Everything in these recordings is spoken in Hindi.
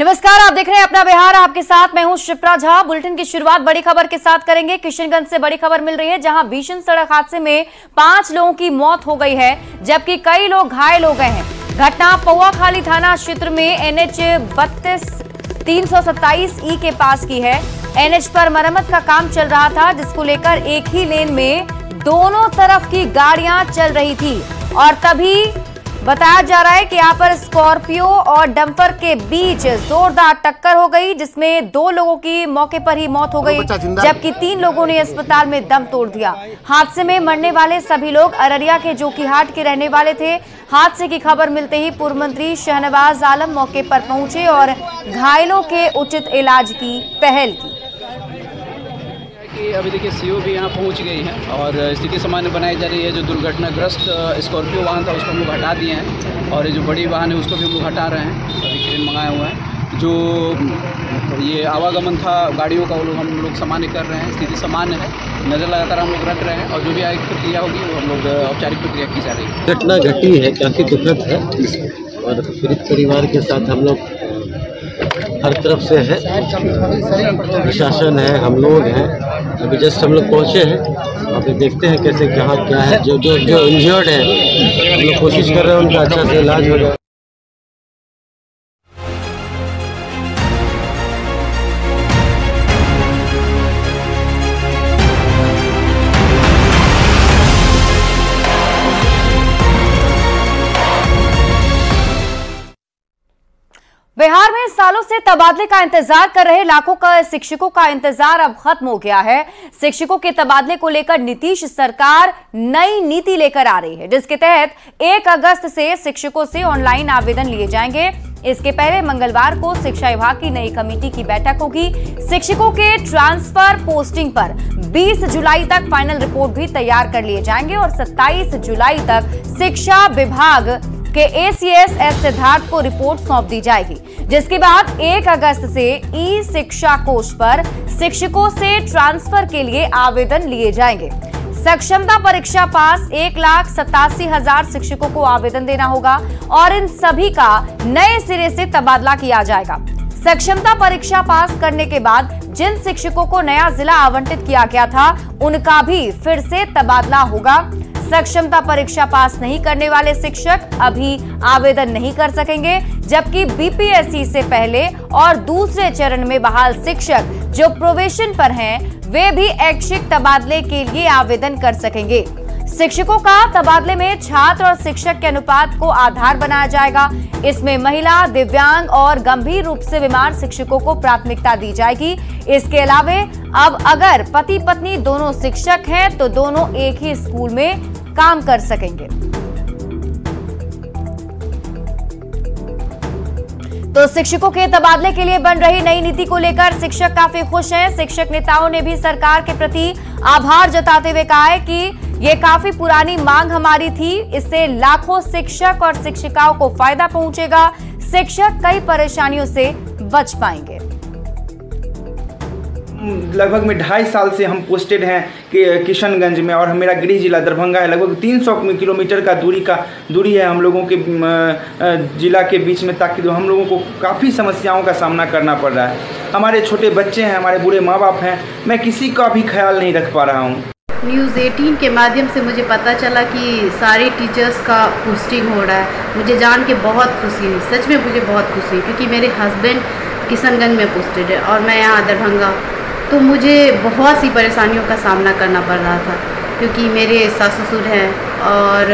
नमस्कार, आप देख रहे हैं अपना बिहार। आपके साथ मैं हूं शिप्रा झा। बुलेटिन की शुरुआत बड़ी खबर के साथ करेंगे। किशनगंज से बड़ी खबर मिल रही है, जहां भीषण सड़क हादसे में 5 लोगों की मौत हो गई है, जबकि कई लोग घायल हो गए हैं। घटना पौआखाली थाना क्षेत्र में NH 32/327 के पास की है। NH पर मरम्मत का काम चल रहा था, जिसको लेकर एक ही लेन में दोनों तरफ की गाड़ियां चल रही थी और तभी बताया जा रहा है कि यहाँ पर स्कॉर्पियो और डंपर के बीच जोरदार टक्कर हो गई, जिसमें 2 लोगों की मौके पर ही मौत हो गई, जबकि 3 लोगों ने अस्पताल में दम तोड़ दिया। हादसे में मरने वाले सभी लोग अररिया के जोकीहाट के रहने वाले थे। हादसे की खबर मिलते ही पूर्व मंत्री शहनवाज आलम मौके पर पहुंचे और घायलों के उचित इलाज की पहल की। अभी देखिए सीओ भी यहाँ पहुँच गई है और स्थिति सामान्य बनाई जा रही है। जो दुर्घटनाग्रस्त स्कॉर्पियो वाहन था उसको हम लोग हटा दिए हैं और ये जो बड़ी वाहन है उसको भी हम लोग हटा रहे हैं। अभी क्रेन मंगाया हुआ है। जो ये आवागमन था गाड़ियों का, वो लोग हम लोग सामान्य कर रहे हैं। स्थिति सामान्य है, नज़र लगातार हम लोग रख रहे हैं और जो भी आगे प्रक्रिया होगी वो हम लोग औपचारिक प्रक्रिया की जा रही है। घटना घटी है, काफ़ी दुखद है और पीड़ित परिवार के साथ हम लोग हर तरफ से है, प्रशासन है, हम लोग हैं। अभी जस्ट हम लोग पहुँचे हैं, अभी देखते हैं कैसे कहाँ क्या है। जो इंजर्ड है हम लोग कोशिश कर रहे हैं उनका अच्छा से इलाज हो जाए। बिहार में सालों से तबादले का इंतजार कर रहे लाखों का शिक्षकों का इंतजार अब खत्म हो गया है। शिक्षकों के तबादले को लेकर नीतीश सरकार नई नीति लेकर आ रही है, जिसके तहत 1 अगस्त से शिक्षकों से ऑनलाइन आवेदन लिए जाएंगे। इसके पहले मंगलवार को शिक्षा विभाग की नई कमेटी की बैठक होगी। शिक्षकों के ट्रांसफर पोस्टिंग पर 20 जुलाई तक फाइनल रिपोर्ट भी तैयार कर लिए जाएंगे और 27 जुलाई तक शिक्षा विभाग के ACS एस सिद्धार्थ को रिपोर्ट सौंप दी जाएगी, जिसके बाद 1 अगस्त से ई शिक्षा कोष पर शिक्षकों से ट्रांसफर के लिए आवेदन लिए जाएंगे। सक्षमता परीक्षा पास 1,87,000 शिक्षकों को आवेदन देना होगा और इन सभी का नए सिरे से तबादला किया जाएगा। सक्षमता परीक्षा पास करने के बाद जिन शिक्षकों को नया जिला आवंटित किया गया था, उनका भी फिर से तबादला होगा। सक्षमता परीक्षा पास नहीं करने वाले शिक्षक अभी आवेदन नहीं कर सकेंगे, जबकि BPSC से पहले और दूसरे चरण में बहाल शिक्षक जो प्रोबेशन पर हैं, वे भी ऐच्छिक तबादले के लिए आवेदन कर सकेंगे। शिक्षकों का तबादले में छात्र और शिक्षक के अनुपात को आधार बनाया जाएगा। इसमें महिला, दिव्यांग और गंभीर रूप से बीमार शिक्षकों को प्राथमिकता दी जाएगी। इसके अलावा अब अगर पति पत्नी दोनों शिक्षक हैं तो दोनों एक ही स्कूल में काम कर सकेंगे। तो शिक्षकों के तबादले के लिए बन रही नई नीति को लेकर शिक्षक काफी खुश हैं। शिक्षक नेताओं ने भी सरकार के प्रति आभार जताते हुए कहा है कि ये काफी पुरानी मांग हमारी थी, इससे लाखों शिक्षक और शिक्षिकाओं को फायदा पहुंचेगा। शिक्षक कई परेशानियों से बच पाएंगे। लगभग में 2.5 साल से हम पोस्टेड हैं कि किशनगंज में, और मेरा गृह जिला दरभंगा है। लगभग 300 किलोमीटर का दूरी है हम लोगों के जिला के बीच में, ताकि हम लोगों को काफ़ी समस्याओं का सामना करना पड़ रहा है। हमारे छोटे बच्चे हैं, हमारे बूढ़े माँ बाप हैं, मैं किसी का भी ख्याल नहीं रख पा रहा हूँ। न्यूज़ 18 के माध्यम से मुझे पता चला कि सारे टीचर्स का पोस्टिंग हो रहा है। मुझे जान के बहुत खुशी हुई, सच में मुझे बहुत खुशी हुई, क्योंकि मेरे हस्बैंड किशनगंज में पोस्टेड है और मैं यहाँ दरभंगा। तो मुझे बहुत सी परेशानियों का सामना करना पड़ रहा था, क्योंकि मेरे सास ससुर हैं और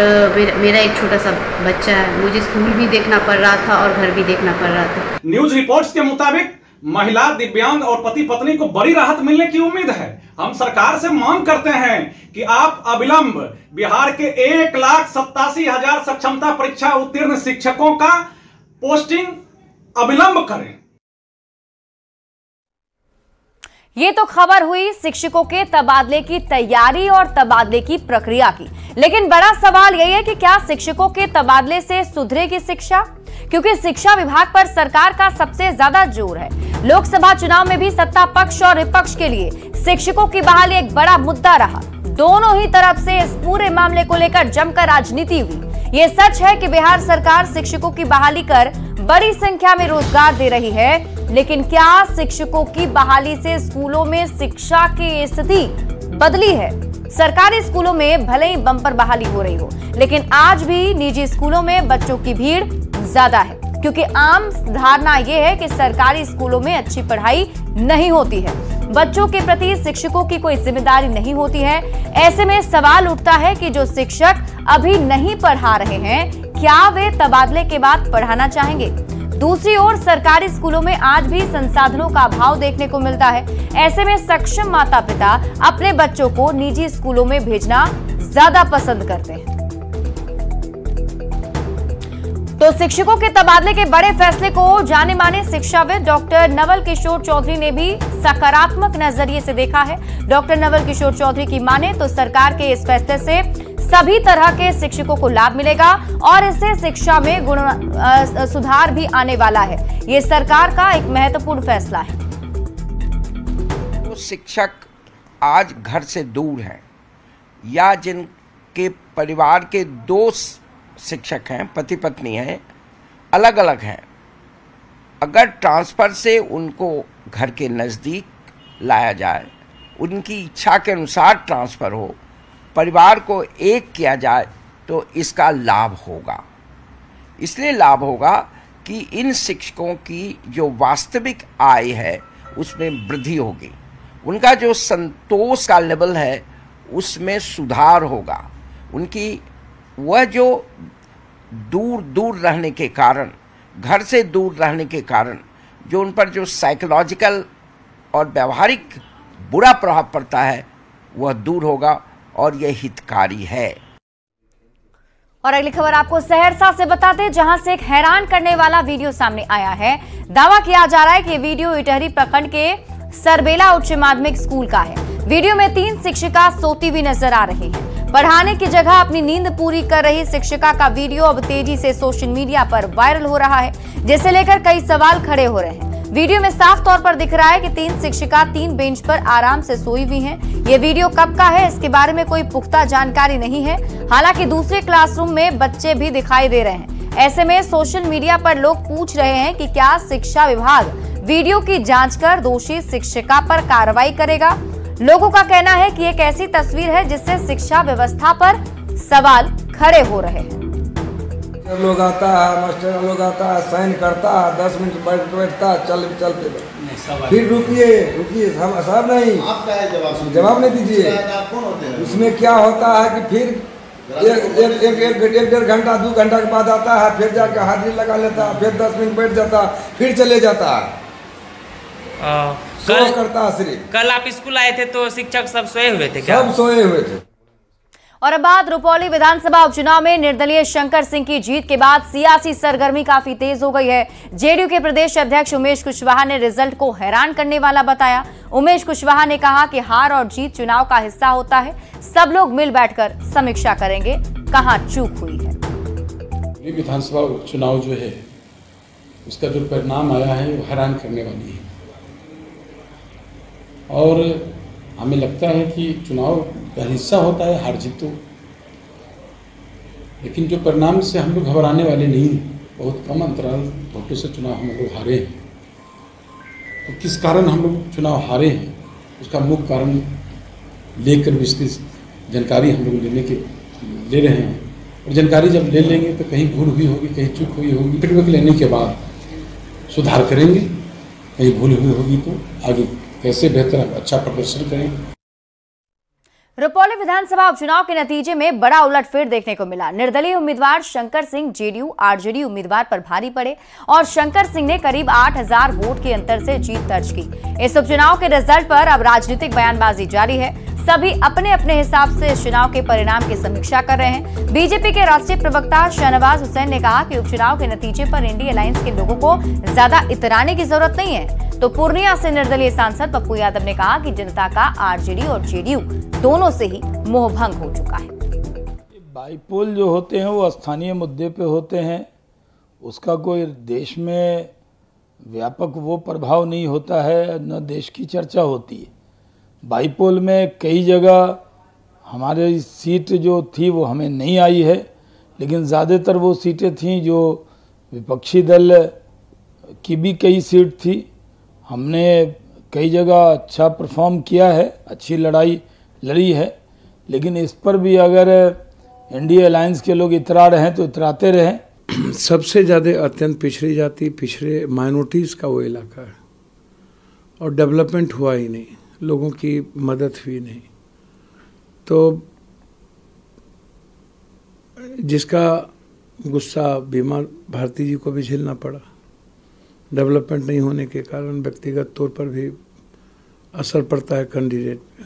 मेरा एक छोटा सा बच्चा है। मुझे स्कूल भी देखना पड़ रहा था और घर भी देखना पड़ रहा था। न्यूज रिपोर्ट्स के मुताबिक महिला, दिव्यांग और पति पत्नी को बड़ी राहत मिलने की उम्मीद है। हम सरकार से मांग करते हैं कि आप अविलंब बिहार के 1,87,000 सक्षमता परीक्षा उत्तीर्ण शिक्षकों का पोस्टिंग अविलंब करें। ये तो खबर हुई शिक्षकों के तबादले की तैयारी और तबादले की प्रक्रिया की, लेकिन बड़ा सवाल यही है कि क्या शिक्षकों के तबादले से सुधरेगी शिक्षा? क्योंकि शिक्षा विभाग पर सरकार का सबसे ज्यादा जोर है। लोकसभा चुनाव में भी सत्ता पक्ष और विपक्ष के लिए शिक्षकों की बहाली एक बड़ा मुद्दा रहा। दोनों ही तरफ से इस पूरे मामले को लेकर जमकर राजनीति हुई। ये सच है कि बिहार सरकार शिक्षकों की बहाली कर बड़ी संख्या में रोजगार दे रही है, लेकिन क्या शिक्षकों की बहाली से स्कूलों में शिक्षा की स्थिति बदली है? सरकारी स्कूलों में भले ही बम्पर बहाली हो रही हो, लेकिन आज भी निजी स्कूलों में बच्चों की भीड़ ज्यादा है, क्योंकि आम धारणा यह है कि सरकारी स्कूलों में अच्छी पढ़ाई नहीं होती है, बच्चों के प्रति शिक्षकों की कोई जिम्मेदारी नहीं होती है। ऐसे में सवाल उठता है कि जो शिक्षक अभी नहीं पढ़ा रहे हैं, क्या वे तबादले के बाद पढ़ाना चाहेंगे? दूसरी ओर सरकारी स्कूलों में आज भी संसाधनों का अभाव देखने को मिलता है। ऐसे में सक्षम माता पिता अपने बच्चों को निजी स्कूलों में भेजना ज्यादा पसंद करते हैं। तो शिक्षकों के तबादले के बड़े फैसले को जाने माने शिक्षाविद डॉक्टर नवल किशोर चौधरी ने भी सकारात्मक नजरिए से देखा है। डॉक्टर नवल किशोर चौधरी की माने तो सरकार के इस फैसले से सभी तरह के शिक्षकों को लाभ मिलेगा और इससे शिक्षा में सुधार भी आने वाला है। ये सरकार का एक महत्वपूर्ण फैसला है। तो शिक्षक आज घर से दूर हैं या जिनके परिवार के दो शिक्षक हैं, पति पत्नी हैं, अलग अलग हैं, अगर ट्रांसफ़र से उनको घर के नज़दीक लाया जाए, उनकी इच्छा के अनुसार ट्रांसफ़र हो, परिवार को एक किया जाए, तो इसका लाभ होगा। इसलिए लाभ होगा कि इन शिक्षकों की जो वास्तविक आय है उसमें वृद्धि होगी, उनका जो संतोष का लेवल है उसमें सुधार होगा, उनकी वह जो दूर दूर रहने के कारण, घर से दूर रहने के कारण जो उन पर जो साइकोलॉजिकल और व्यवहारिक बुरा प्रभाव पड़ता है वह दूर होगा और यह हितकारी है। और अगली खबर आपको सहरसा से बताते हैं, जहां से एक हैरान करने वाला वीडियो सामने आया है। दावा किया जा रहा है कि वीडियो इटहरी प्रखंड के सरबेला उच्च माध्यमिक स्कूल का है। वीडियो में 3 शिक्षिका सोती हुई नजर आ रही हैं। पढ़ाने की जगह अपनी नींद पूरी कर रही शिक्षिका का वीडियो अब तेजी से सोशल मीडिया पर वायरल हो रहा है, जिसे लेकर कई सवाल खड़े हो रहे हैं। वीडियो में साफ तौर पर दिख रहा है कि 3 शिक्षिका 3 बेंच पर आराम से सोई हुई हैं। ये वीडियो कब का है इसके बारे में कोई पुख्ता जानकारी नहीं है। हालांकि दूसरे क्लासरूम में बच्चे भी दिखाई दे रहे हैं। ऐसे में सोशल मीडिया पर लोग पूछ रहे हैं कि क्या शिक्षा विभाग वीडियो की जांच कर दोषी शिक्षिका पर कार्रवाई करेगा। लोगों का कहना है कि एक ऐसी तस्वीर है जिससे शिक्षा व्यवस्था पर सवाल खड़े हो रहे हैं। लोग आता है, मास्टर लोग आता है, साइन करता है, 10 मिनट बैठता है, चलते फिर रुकिए सब नहीं, आप जवाब नहीं दीजिए। उसमें क्या होता है कि फिर एक 1.5 घंटा 2 घंटा के बाद आता है, फिर जाकर हाजिरी लगा लेता है, फिर 10 मिनट बैठ जाता है, फिर चले जाता है। करता है सिर्फ। कल आप स्कूल आए थे तो शिक्षक सब सोए हुए थे क्या? सब सोए हुए थे। और अब बात रुपौली विधानसभा उपचुनाव में निर्दलीय शंकर सिंह की जीत के बाद सियासी सरगर्मी काफी तेज हो गई है। जेडीयू के प्रदेश अध्यक्ष उमेश कुशवाहा ने रिजल्ट को हैरान करने वाला बताया। उमेश कुशवाहा ने कहा कि हार और जीत चुनाव का हिस्सा होता है, सब लोग मिल बैठकर समीक्षा करेंगे कहां चूक हुई है। विधानसभा उपचुनाव जो है उसका जो परिणाम आया है वो हैरान करने वाली है और हमें लगता है कि चुनाव का हिस्सा होता है हार जीत तो, लेकिन जो परिणाम से हम लोग घबराने वाले नहीं, बहुत कम अंतराल वोटों से चुनाव हम लोग हारे हैं। तो किस कारण हम लोग चुनाव हारे हैं उसका मुख्य कारण लेकर विस्तृत जानकारी हम लोग ले रहे हैं और जानकारी जब ले लेंगे तो कहीं भूल हुई होगी, कहीं चूक हुई होगी, फीडबैक लेने के बाद सुधार करेंगे। कहीं भूल हुई होगी तो आगे कैसे बेहतर अच्छा प्रदर्शन करेंगे। रुपौली विधानसभा उपचुनाव के नतीजे में बड़ा उलटफेर देखने को मिला। निर्दलीय उम्मीदवार शंकर सिंह जेडीयू आरजेडी उम्मीदवार पर भारी पड़े और शंकर सिंह ने करीब 8000 वोट के अंतर से जीत दर्ज की। इस उपचुनाव के रिजल्ट पर अब राजनीतिक बयानबाजी जारी है। सभी अपने अपने हिसाब से इस चुनाव के परिणाम की समीक्षा कर रहे हैं। बीजेपी के राष्ट्रीय प्रवक्ता शहनवाज हुसैन ने कहा कि उपचुनाव के नतीजे पर इंडिया अलायंस के लोगों को ज्यादा इतराने की जरूरत नहीं है। तो पूर्णिया से निर्दलीय सांसद पप्पू यादव ने कहा कि जनता का आरजेडी और जेडीयू दोनों से ही मोहभंग हो चुका है। बाईपोल जो होते हैं वो स्थानीय मुद्दे पे होते हैं, उसका कोई देश में व्यापक वो प्रभाव नहीं होता है, न देश की चर्चा होती है। बाईपोल में कई जगह हमारे सीट जो थी वो हमें नहीं आई है, लेकिन ज़्यादातर वो सीटें थीं जो विपक्षी दल की भी कई सीट थी, हमने कई जगह अच्छा परफॉर्म किया है, अच्छी लड़ाई लड़ी है, लेकिन इस पर भी अगर एनडीए अलायंस के लोग इतरा रहे हैं तो इतराते रहें। सबसे ज़्यादा अत्यंत पिछड़ी जाति, पिछड़े माइनॉरिटीज़ का वो इलाका है और डेवलपमेंट हुआ ही नहीं, लोगों की मदद हुई नहीं। तो जिसका गुस्सा बीमा भारती जी को भी झेलना पड़ा, डेवलपमेंट नहीं होने के कारण व्यक्तिगत तौर पर भी असर पड़ता है कैंडिडेट पे।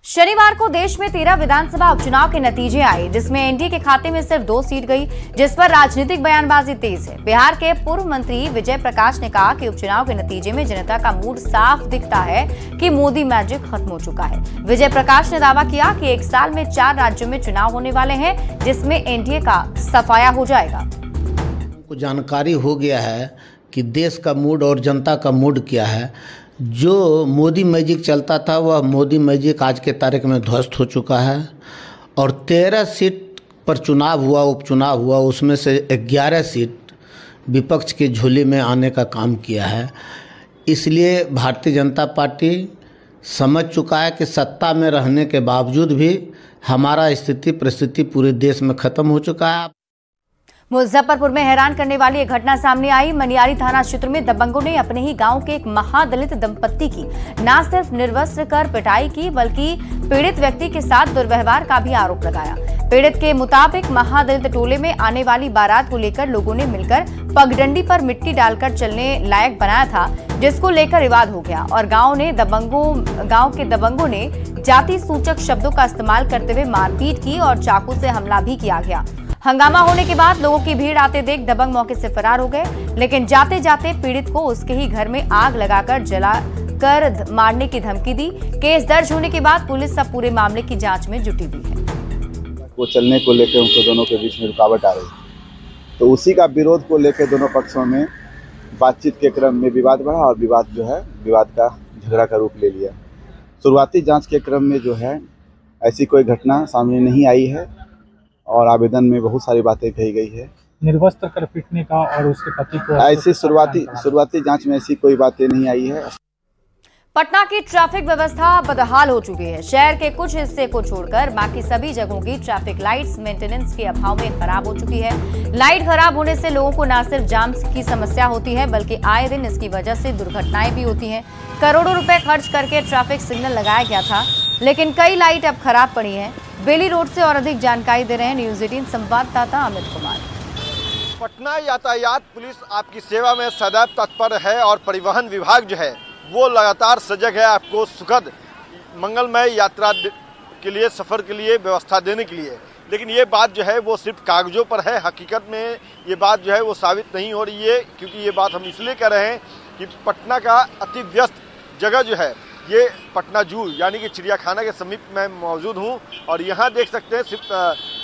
शनिवार को देश में 13 विधानसभा उपचुनाव के नतीजे आए, जिसमें एनडीए के खाते में सिर्फ 2 सीट गई, जिस पर राजनीतिक बयानबाजी तेज है। बिहार के पूर्व मंत्री विजय प्रकाश ने कहा कि उपचुनाव के नतीजे में जनता का मूड साफ दिखता है कि मोदी मैजिक खत्म हो चुका है। विजय प्रकाश ने दावा किया कि 1 साल में 4 राज्यों में चुनाव होने वाले हैं, जिसमें एनडीए का सफाया हो जाएगा। जानकारी हो गया है कि देश का मूड और जनता का मूड क्या है। जो मोदी मैजिक चलता था वह मोदी मैजिक आज के तारीख में ध्वस्त हो चुका है और 13 सीट पर चुनाव हुआ, उपचुनाव हुआ, उसमें से 11 सीट विपक्ष की झोली में आने का काम किया है। इसलिए भारतीय जनता पार्टी समझ चुका है कि सत्ता में रहने के बावजूद भी हमारा स्थिति परिस्थिति पूरे देश में खत्म हो चुका है। मुजफ्फरपुर में हैरान करने वाली एक घटना सामने आई। मनियारी थाना क्षेत्र में दबंगों ने अपने ही गांव के एक महादलित दंपत्ति की न सिर्फ निर्वस्त्र कर पिटाई की, बल्कि पीड़ित व्यक्ति के साथ दुर्व्यवहार का भी आरोप लगाया। पीड़ित के मुताबिक महादलित टोले में आने वाली बारात को लेकर लोगों ने मिलकर पगडंडी पर मिट्टी डालकर चलने लायक बनाया था, जिसको लेकर विवाद हो गया और गांव के दबंगों ने जाति सूचक शब्दों का इस्तेमाल करते हुए मारपीट की और चाकू से हमला भी किया गया। हंगामा होने के बाद लोगों की भीड़ आते देख दबंग मौके से फरार हो गए, लेकिन जाते जाते पीड़ित को उसके ही घर में आग लगाकर जलाकर मारने की धमकी दी। केस दर्ज होने के बाद पुलिस अब पूरे मामले की जांच में जुटी हुई है। वो चलने को लेकर उनको दोनों के बीच में रुकावट आ रही, तो उसी का विरोध को लेकर दोनों पक्षों में बातचीत के क्रम में विवाद बढ़ा और विवाद का झगड़ा का रूप ले लिया। शुरुआती जाँच के क्रम में जो है ऐसी कोई घटना सामने नहीं आई है और आवेदन में बहुत सारी बातें कही गई है। निर्वस्त्र कर पीटने का और उसके पति को ऐसी शुरुआती जांच में ऐसी कोई बातें नहीं आई है। पटना की ट्रैफिक व्यवस्था बदहाल हो चुकी है। शहर के कुछ हिस्से को छोड़कर बाकी सभी जगहों की ट्रैफिक लाइट्स मेंटेनेंस के अभाव में खराब हो चुकी है। लाइट खराब होने से लोगों को न सिर्फ जाम की समस्या होती है, बल्कि आए दिन इसकी वजह से दुर्घटनाएं भी होती हैं। करोड़ों रुपए खर्च करके ट्रैफिक सिग्नल लगाया गया था, लेकिन कई लाइट अब खराब पड़ी है। बेली रोड से और अधिक जानकारी दे रहे हैं न्यूज़ 18 संवाददाता अमित कुमार। पटना यातायात पुलिस आपकी सेवा में सदैव तत्पर है और परिवहन विभाग जो है वो लगातार सजग है आपको सुखद मंगलमय यात्रा के लिए, सफर के लिए व्यवस्था देने के लिए। लेकिन ये बात जो है वो सिर्फ कागजों पर है, हकीकत में ये बात जो है वो साबित नहीं हो रही है, क्योंकि ये बात हम इसलिए कह रहे हैं कि पटना का अति व्यस्त जगह जो है ये पटना जू यानी कि चिड़ियाखाना के समीप मैं मौजूद हूँ और यहाँ देख सकते हैं सिर्फ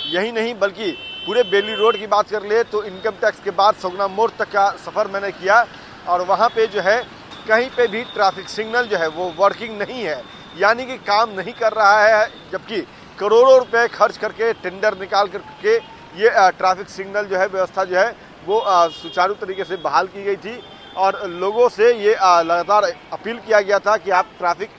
यही नहीं बल्कि पूरे बेली रोड की बात कर ले तो इनकम टैक्स के बाद सगुना मोड़ तक का सफ़र मैंने किया और वहाँ पे जो है कहीं पे भी ट्रैफिक सिग्नल जो है वो वर्किंग नहीं है, यानी कि काम नहीं कर रहा है, जबकि करोड़ों रुपए खर्च करके टेंडर निकाल करके ये ट्रैफिक सिग्नल जो है व्यवस्था जो है वो सुचारू तरीके से बहाल की गई थी और लोगों से ये लगातार अपील किया गया था कि आप ट्रैफिक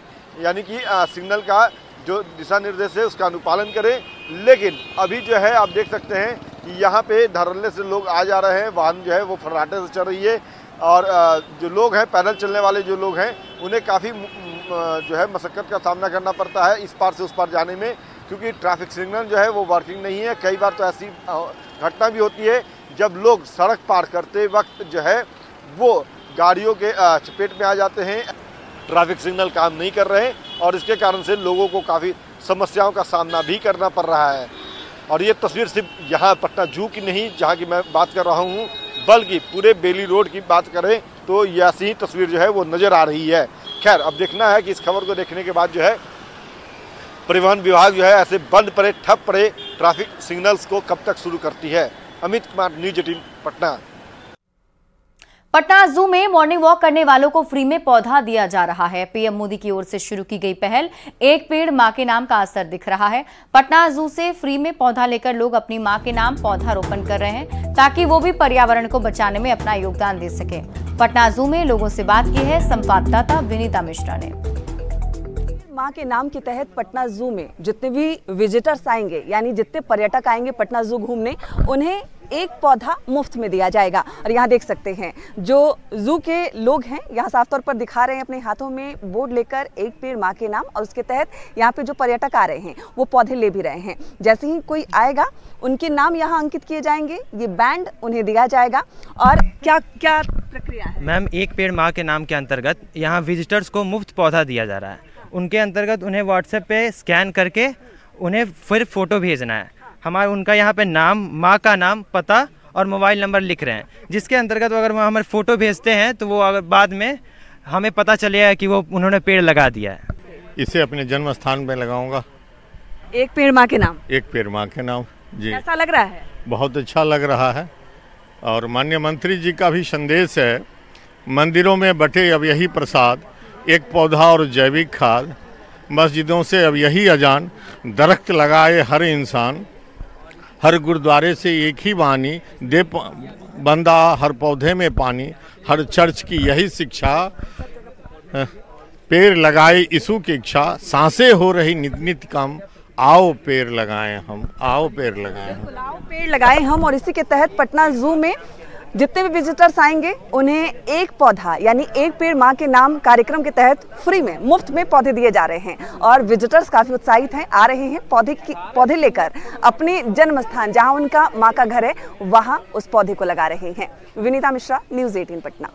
यानी कि सिग्नल का जो दिशा निर्देश है उसका अनुपालन करें। लेकिन अभी जो है आप देख सकते हैं कि यहाँ पे धड़ल्ले से लोग आ जा रहे हैं, वाहन जो है वो फर्राटे से चल रही है और जो लोग हैं पैदल चलने वाले जो लोग हैं उन्हें काफ़ी जो है मशक्क़त का सामना करना पड़ता है इस पार से उस पार जाने में, क्योंकि ट्रैफिक सिग्नल जो है वो वर्किंग नहीं है। कई बार तो ऐसी घटना भी होती है जब लोग सड़क पार करते वक्त जो है वो गाड़ियों के चपेट में आ जाते हैं, ट्रैफिक सिग्नल काम नहीं कर रहे और इसके कारण से लोगों को काफ़ी समस्याओं का सामना भी करना पड़ रहा है। और ये तस्वीर सिर्फ यहाँ पटना जू की नहीं जहाँ की मैं बात कर रहा हूँ, बल्कि पूरे बेली रोड की बात करें तो ऐसी ही तस्वीर जो है वो नज़र आ रही है। खैर अब देखना है कि इस खबर को देखने के बाद जो है परिवहन विभाग जो है ऐसे बंद पड़े ठप पड़े ट्रैफिक सिग्नल्स को कब तक शुरू करती है। अमित कुमार, न्यूज़ 18 पटना। पटना जू में मॉर्निंग वॉक करने वालों को फ्री में पौधा दिया जा रहा है। पीएम मोदी की ओर से शुरू की गई पहल एक पेड़ मां के नाम का असर दिख रहा है। पटना जू से फ्री में पौधा लेकर लोग अपनी मां के नाम पौधारोपण कर रहे हैं ताकि वो भी पर्यावरण को बचाने में अपना योगदान दे सके। पटना जू में लोगों से बात की है संवाददाता विनीता मिश्रा ने। मां के नाम के तहत पटना जू में जितने भी विजिटर्स आएंगे, यानी जितने पर्यटक आएंगे पटना जू घूमने, उन्हें एक पौधा मुफ्त में दिया जाएगा। और यहाँ देख सकते हैं जो जू के लोग हैं, यहाँ साफ तौर पर दिखा रहे हैं अपने हाथों में बोर्ड लेकर एक पेड़ मां के नाम, और उसके तहत यहाँ पे जो पर्यटक आ रहे हैं वो पौधे ले भी रहे हैं। जैसे ही कोई आएगा उनके नाम यहाँ अंकित किए जाएंगे, ये बैंड उन्हें दिया जाएगा। और क्या क्या प्रक्रिया है? मैम, एक पेड़ मां के नाम के अंतर्गत यहाँ विजिटर्स को मुफ्त पौधा दिया जा रहा है। उनके अंतर्गत उन्हें व्हाट्सएप पे स्कैन करके उन्हें फिर फोटो भेजना है। हमारे उनका यहाँ पे नाम, माँ का नाम, पता और मोबाइल नंबर लिख रहे हैं, जिसके अंतर्गत अगर वो हमें फ़ोटो भेजते हैं तो वो अगर बाद में हमें पता चलेगा कि वो उन्होंने पेड़ लगा दिया है। इसे अपने जन्म स्थान पे लगाऊंगा। एक पेड़ माँ के नाम। एक पेड़ माँ के नाम जी। कैसा लग रहा है? बहुत अच्छा लग रहा है। और माननीय मंत्री जी का भी संदेश है, मंदिरों में बटे अब यही प्रसाद, एक पौधा और जैविक खाद, मस्जिदों से अब यही अजान, दरख्त लगाए हर इंसान, हर गुरुद्वारे से एक ही वाणी, दे बंदा हर पौधे में पानी, हर चर्च की यही शिक्षा, पेड़ लगाए यीशु की इच्छा, सांसें हो रही नित नित कम, आओ पेड़ लगाएं हम, आओ पेड़ लगाएं हम, आओ पेड़ लगाएं हम। और इसी के तहत पटना जू में जितने भी विजिटर्स आएंगे उन्हें एक पौधा यानी एक पेड़ मां के नाम कार्यक्रम के तहत फ्री में मुफ्त में पौधे दिए जा रहे हैं। और विजिटर्स काफी उत्साहित हैं, आ रहे हैं पौधे लेकर अपने जन्म स्थान जहां उनका मां का घर है वहां उस पौधे को लगा रहे हैं। विनीता मिश्रा, न्यूज़ 18 पटना।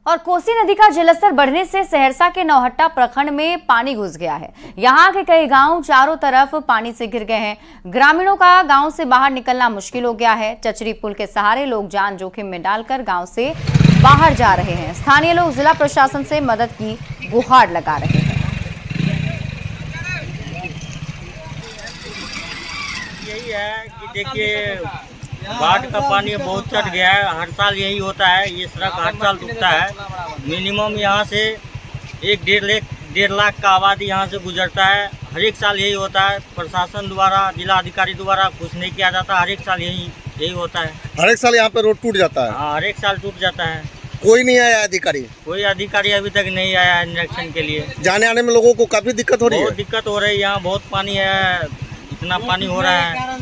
और कोसी नदी का जलस्तर बढ़ने से सहरसा के नौहट्टा प्रखंड में पानी घुस गया है। यहाँ के कई गांव चारों तरफ पानी से घिर गए हैं। ग्रामीणों का गांव से बाहर निकलना मुश्किल हो गया है। चचरी पुल के सहारे लोग जान जोखिम में डालकर गांव से बाहर जा रहे हैं। स्थानीय लोग जिला प्रशासन से मदद की गुहार लगा रहे हैं। यही है कि देखिए, बाढ़ का पानी बहुत चढ़ गया है। हर साल यही होता है, ये सड़क हर साल टूटता है। मिनिमम यहाँ से 1-1.5 लाख का आबादी यहाँ से गुजरता है। हर एक साल यही होता है। प्रशासन द्वारा, जिला अधिकारी द्वारा कुछ नहीं किया जाता। हर एक साल यही होता है। हर एक साल यहाँ पे रोड टूट जाता है। हाँ, हर एक साल टूट जाता है। कोई नहीं आया अधिकारी? कोई अधिकारी अभी तक नहीं आया है निरीक्षण के लिए। जाने आने में लोगों को काफी दिक्कत हो रही है? बहुत दिक्कत हो रही है। यहाँ बहुत पानी है, इतना पानी हो रहा है।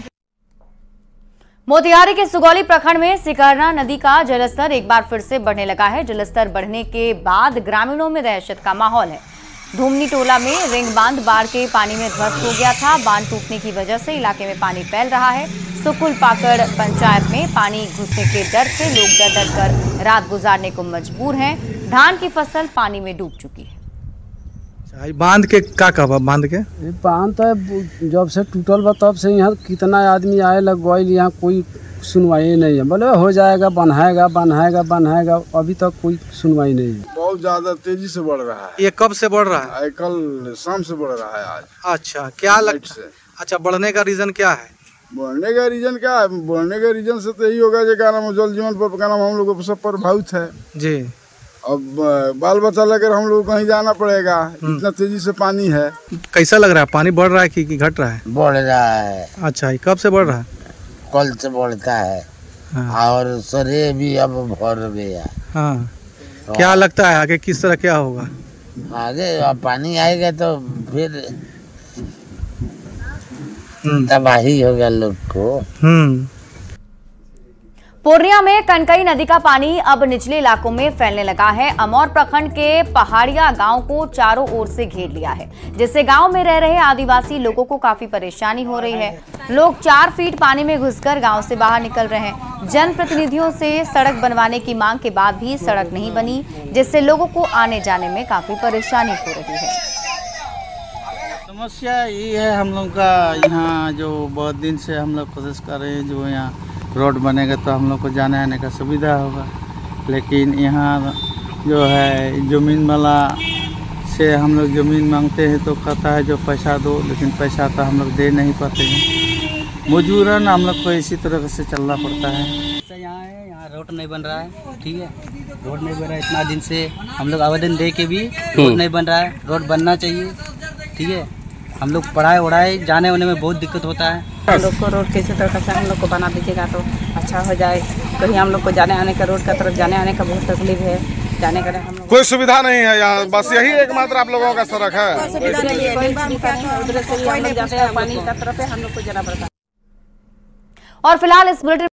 मोतिहारी के सुगौली प्रखंड में सिकरना नदी का जलस्तर एक बार फिर से बढ़ने लगा है। जलस्तर बढ़ने के बाद ग्रामीणों में दहशत का माहौल है। धूमनी टोला में रिंग बांध बाढ़ के पानी में ध्वस्त हो गया था। बांध टूटने की वजह से इलाके में पानी फैल रहा है। सुकुल पाकड़ पंचायत में पानी घुसने के डर से लोग डर डर कर रात गुजारने को मजबूर हैं। धान की फसल पानी में डूब चुकी है। बांध के का कहबा? बांध के बांध तो जब से टूटल बा तब से यहाँ कितना आदमी आए लग गए, यहाँ कोई सुनवाई नहीं है। बोले हो जाएगा, बनाएगा, अभी तक कोई सुनवाई नहीं है। बहुत ज्यादा तेजी से बढ़ रहा है। ये कब से बढ़ रहा है? कल शाम से बढ़ रहा है आज। अच्छा, क्या लगता है? अच्छा, बढ़ने का रीजन क्या है? बढ़ने का रीजन क्या है? बढ़ने का रीजन से तो यही होगा जो क्या नाम जल जीवन पर क्या नाम हम लोग सब प्रभावित है जी। अब बाल बच्चा लेकर हम लोग कहीं जाना पड़ेगा, इतना तेजी से पानी है। कैसा लग रहा है? पानी बढ़ रहा है कि घट रहा है? बढ़ रहा है। अच्छा, कब से बढ़ रहा है? कल से बढ़ता है। हाँ। और सरे भी अब भर गया। हाँ। क्या लगता है आगे किस तरह क्या होगा? आगे अब पानी आएगा तो फिर तबाही होगा लोग को। पूर्णिया में कनकई नदी का पानी अब निचले इलाकों में फैलने लगा है। अमौर प्रखंड के पहाड़िया गांव को चारों ओर से घेर लिया है, जिससे गांव में रह रहे आदिवासी लोगों को काफी परेशानी हो रही है। लोग 4 फीट पानी में घुसकर गांव से बाहर निकल रहे हैं। जनप्रतिनिधियों से सड़क बनवाने की मांग के बाद भी सड़क नहीं बनी, जिससे लोगों को आने जाने में काफी परेशानी हो रही है। समस्या ये है हम लोग का, यहाँ जो बहुत दिन से हम लोग कोशिश कर रहे हैं जो यहाँ रोड बनेगा तो हम लोग को जाने आने का सुविधा होगा। लेकिन यहाँ जो है ज़मीन वाला से हम लोग ज़मीन मांगते हैं तो कहता है जो पैसा दो, लेकिन पैसा तो हम लोग दे नहीं पाते हैं। मजबूरन हम लोग को इसी तरह से चलना पड़ता है। यहाँ रोड नहीं बन रहा है, ठीक है, रोड नहीं बन रहा है। इतना दिन से हम लोग आवेदन दे के भी रोड नहीं बन रहा है। रोड बनना चाहिए, ठीक है। हम लोग पढ़ाई जाने वाने में बहुत दिक्कत होता है। हम लोग को रोड कैसे तरह से हम लोग को बना दीजिएगा तो अच्छा हो जाए। कहीं हम लोग को जाने आने का, रोड का तरफ जाने आने का बहुत तकलीफ है। जाने का हम लोग कोई सुविधा नहीं है यहाँ, बस यही एकमात्र आप लोगों का सड़क है। उधर से हम लोग जाते हैं, पानी का तरफ है, हम लोग को जाना पड़ता है। और फिलहाल इस बुलेटिन